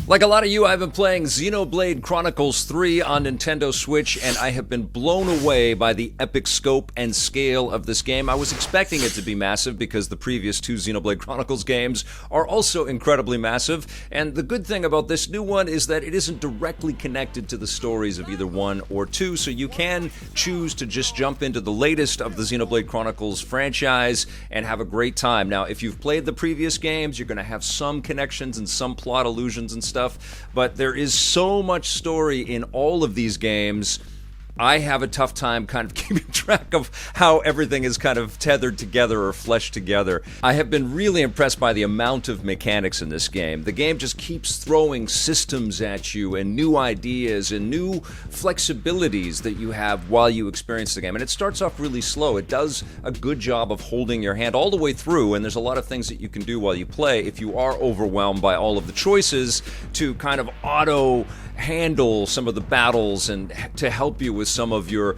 Like a lot of you, I've been playing XENOBLADE Chronicles 3 on Nintendo Switch, and I have been blown away by the epic scope and scale of this game. I was expecting it to be massive because the previous two XENOBLADE Chronicles games are also incredibly massive, and the good thing about this new one is that it isn't directly connected to the stories of either 1 or 2, so you can choose to just jump into the latest of the XENOBLADE Chronicles franchise and have a great time. Now, if you've played the previous games, you're going to have some connections and some plot illusions and stuff, but there is so much story in all of these games. I have a tough time kind of keeping track of how everything is kind of tethered together or fleshed together. I have been really impressed by the amount of mechanics in this game. The game just keeps throwing systems at you and new ideas and new flexibilities that you have while you experience the game. And it starts off really slow. It does a good job of holding your hand all the way through, and there's a lot of things that you can do while you play if you are overwhelmed by all of the choices to kind of auto handle some of the battles and to help you with some of your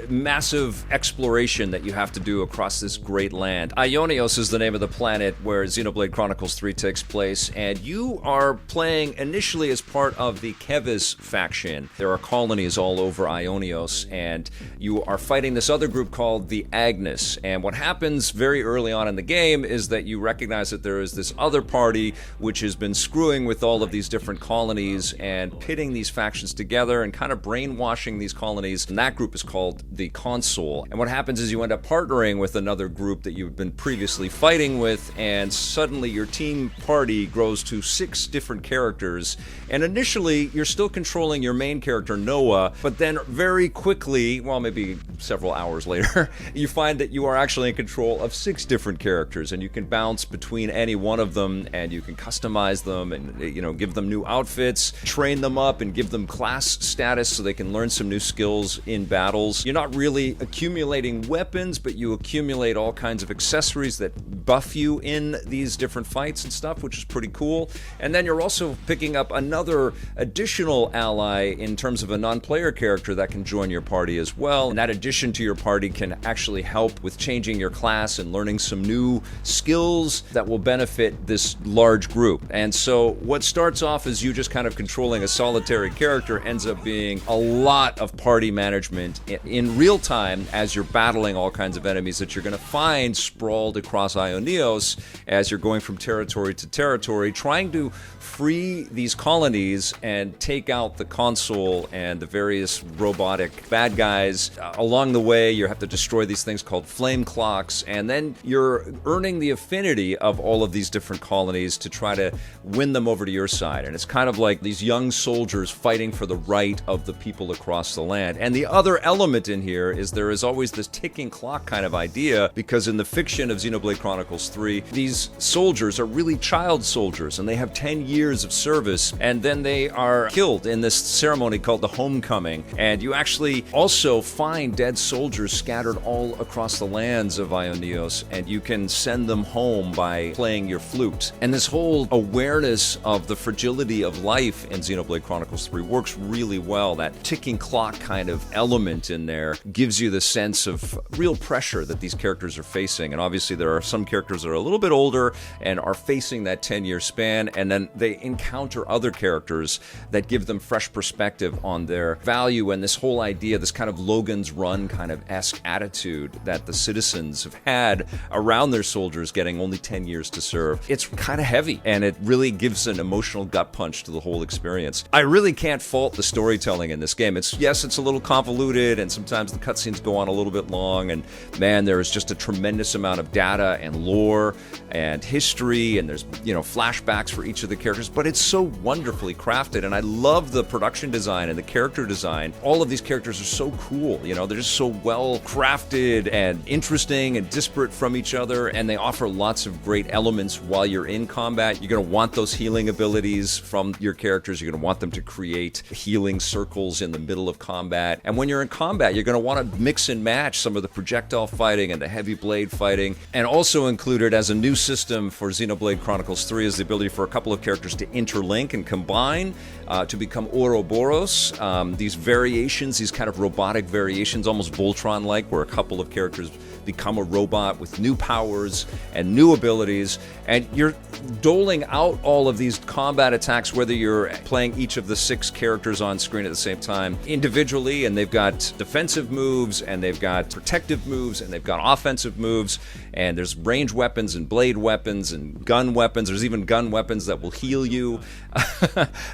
massive exploration that you have to do across this great land. Ionios is the name of the planet where XENOBLADE Chronicles 3 takes place, and you are playing initially as part of the Kevis faction. There are colonies all over Ionios, and you are fighting this other group called the Agnes. And what happens very early on in the game is that you recognize that there is this other party which has been screwing with all of these different colonies and pitting these factions together and kind of brainwashing these colonies, and that group is called the Consul. And what happens is you end up partnering with another group that you've been previously fighting with, and suddenly your team party grows to 6 different characters. And initially you're still controlling your main character Noah, but then very quickly, well, maybe several hours later, you find that you are actually in control of 6 different characters, and you can bounce between any one of them, and you can customize them and, you know, give them new outfits, train them up, and give them class status so they can learn some new skills in battles. You're not really accumulating weapons, but you accumulate all kinds of accessories that buff you in these different fights and stuff, which is pretty cool. And then you're also picking up another additional ally in terms of a non-player character that can join your party as well. And that addition to your party can actually help with changing your class and learning some new skills that will benefit this large group. And so what starts off as you just kind of controlling a solitary character ends up being a lot of party management in real time as you're battling all kinds of enemies that you're going to find sprawled across Ionios as you're going from territory to territory, trying to free these colonies and take out the Consul and the various robotic bad guys. Along the way, you have to destroy these things called flame clocks, and then you're earning the affinity of all of these different colonies to try to win them over to your side. And it's kind of like these young soldiers fighting for the right of the people across the land. And the other element in here is there is always this ticking clock kind of idea, because in the fiction of XENOBLADE Chronicles 3, these soldiers are really child soldiers, and they have 10 years of service, and then they are killed in this ceremony called the homecoming. And you actually also find dead soldiers scattered all across the lands of Ionios, and you can send them home by playing your flute. And this whole awareness of the fragility of life in XENOBLADE Chronicles 3 works really well. That ticking clock kind of element in there gives you the sense of real pressure that these characters are facing. And obviously there are some characters that are a little bit older and are facing that 10-year span, and then they encounter other characters that give them fresh perspective on their value and this whole idea, this kind of Logan's Run kind of esque attitude that the citizens have had around their soldiers getting only 10 years to serve. It's kind of heavy, and it really gives an emotional gut punch to the whole experience. I really can't fault the storytelling in this game. Yes, it's a little convoluted, and sometimes the cutscenes go on a little bit long, and man, there is just a tremendous amount of data and lore and history, and there's, you know, flashbacks for each of the characters, but it's so wonderfully crafted, and I love the production design and the character design. All of these characters are so cool, you know, they're just so well crafted and interesting and disparate from each other, and they offer lots of great elements while you're in combat. You're going to want those healing abilities from your characters. You're going to want them to create healing circles in the middle of combat. And when you're in combat, you're going to want to mix and match some of the projectile fighting and the heavy blade fighting. And also included as a new system for Xenoblade Chronicles 3 is the ability for a couple of characters to interlink and combine to become Ouroboros. These variations, these kind of robotic variations, almost Voltron-like, where a couple of characters become a robot with new powers and new abilities, and you're doling out all of these combat attacks, whether you're playing each of the 6 characters on screen at the same time individually, and they've got defensive moves, and they've got protective moves, and they've got offensive moves, and there's range weapons and blade weapons and gun weapons. There's even gun weapons that will heal you.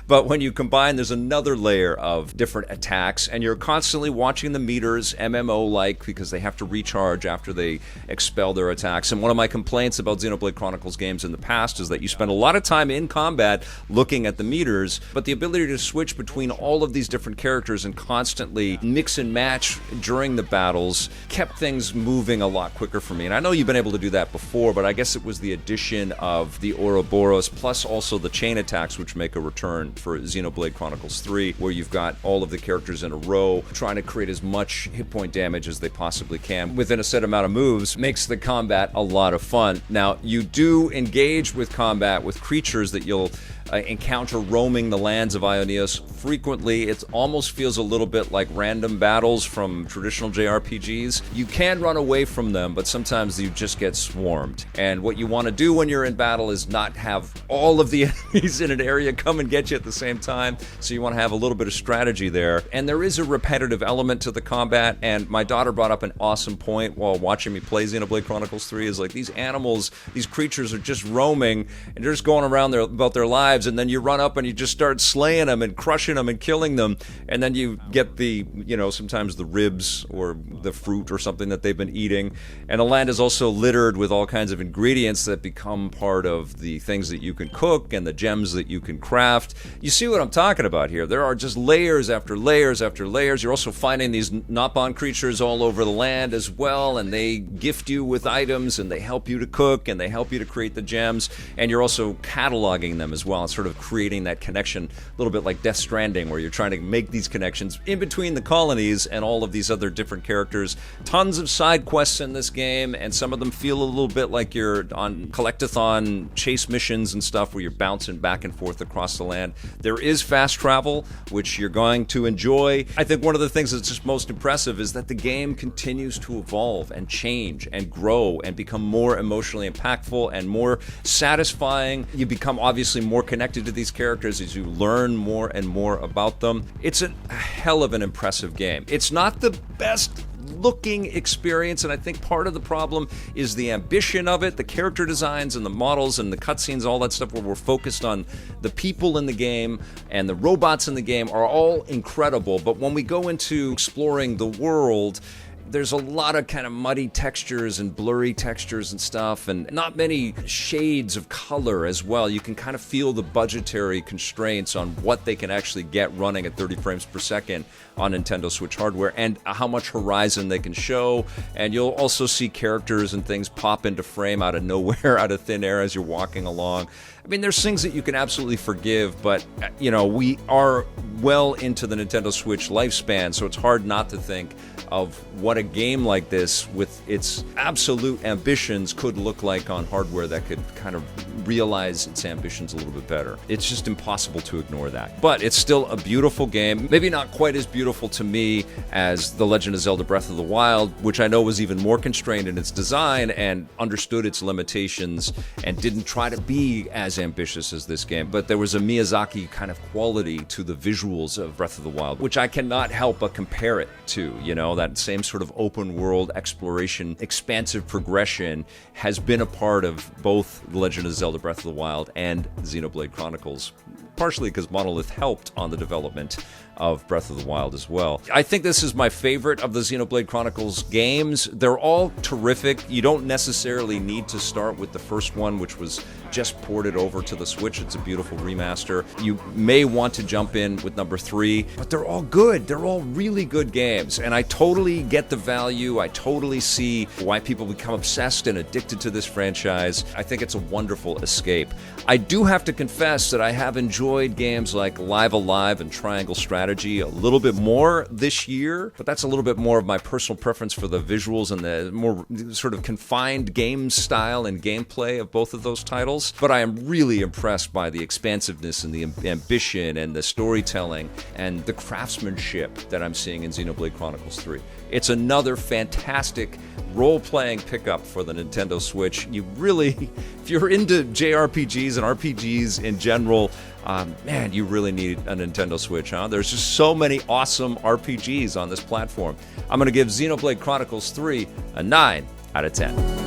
But when you combine, there's another layer of different attacks, and you're constantly watching the meters, MMO-like, because they have to recharge after they expel their attacks. And one of my complaints about Xenoblade Chronicles games in the past is that you spend a lot of time in combat looking at the meters, but the ability to switch between all of these different characters and constantly mix and match during the battles kept things moving a lot quicker for me. And I know you've been able to do that before, but I guess it was the addition of the Ouroboros plus also the chain attacks, which make a return for Xenoblade Chronicles 3, where you've got all of the characters in a row trying to create as much hit point damage as they possibly can within a set amount of moves. Makes the combat a lot of fun. Now, you do engage with combat with creatures that you'll encounter roaming the lands of Ioneos frequently. It almost feels a little bit like random battles from traditional JRPGs. You can run away from them, but sometimes you just get swarmed. And what you want to do when you're in battle is not have all of the enemies in an area come and get you at the same time. So you want to have a little bit of strategy there. And there is a repetitive element to the combat. And my daughter brought up an awesome point while watching me play Xenoblade Chronicles 3 is like these animals, these creatures are just roaming and they're just going around about their lives. And then you run up and you just start slaying them and crushing them and killing them, and then you get the, sometimes the ribs or the fruit or something that they've been eating. And the land is also littered with all kinds of ingredients that become part of the things that you can cook and the gems that you can craft. You see what I'm talking about here. There are just layers after layers after layers. You're also finding these Nopon creatures all over the land as well, and they gift you with items and they help you to cook and they help you to create the gems, and you're also cataloging them as well. Sort of creating that connection, a little bit like Death Stranding, where you're trying to make these connections in between the colonies and all of these other different characters. Tons of side quests in this game, and some of them feel a little bit like you're on collectathon chase missions and stuff where you're bouncing back and forth across the land. There is fast travel, which you're going to enjoy. I think one of the things that's just most impressive is that the game continues to evolve and change and grow and become more emotionally impactful and more satisfying. You become obviously more connected to these characters as you learn more and more about them. It's a hell of an impressive game. It's not the best looking experience, and I think part of the problem is the ambition of it, the character designs and the models and the cutscenes, all that stuff where we're focused on the people in the game and the robots in the game are all incredible, but when we go into exploring the world, there's a lot of kind of muddy textures and blurry textures and stuff, and not many shades of color as well. You can kind of feel the budgetary constraints on what they can actually get running at 30 frames per second on Nintendo Switch hardware and how much horizon they can show. And you'll also see characters and things pop into frame out of nowhere, out of thin air as you're walking along. I mean, there's things that you can absolutely forgive, but, we are well into the Nintendo Switch lifespan, so it's hard not to think of what a game like this, with its absolute ambitions, could look like on hardware that could kind of realize its ambitions a little bit better. It's just impossible to ignore that. But it's still a beautiful game. Maybe not quite as beautiful to me as The Legend of Zelda Breath of the Wild, which I know was even more constrained in its design and understood its limitations and didn't try to be as ambitious as this game. But there was a Miyazaki kind of quality to the visuals of Breath of the Wild, which I cannot help but compare it to, that same sort of open world exploration, expansive progression has been a part of both The Legend of Zelda Breath of the Wild and Xenoblade Chronicles, partially because Monolith helped on the development of Breath of the Wild as well. I think this is my favorite of the Xenoblade Chronicles games. They're all terrific. You don't necessarily need to start with the first one, which was just ported over to the Switch. It's a beautiful remaster. You may want to jump in with number 3, but they're all good. They're all really good games, and I totally get the value. I totally see why people become obsessed and addicted to this franchise. I think it's a wonderful escape. I do have to confess that I have enjoyed enjoyed games like Live Alive and Triangle Strategy a little bit more this year, but that's a little bit more of my personal preference for the visuals and the more sort of confined game style and gameplay of both of those titles. But I am really impressed by the expansiveness and the ambition and the storytelling and the craftsmanship that I'm seeing in Xenoblade Chronicles 3. It's another fantastic role-playing pickup for the Nintendo Switch. You really, if you're into JRPGs and RPGs in general, man, you really need a Nintendo Switch, huh? There's just so many awesome RPGs on this platform. I'm going to give Xenoblade Chronicles 3 a 9 out of 10.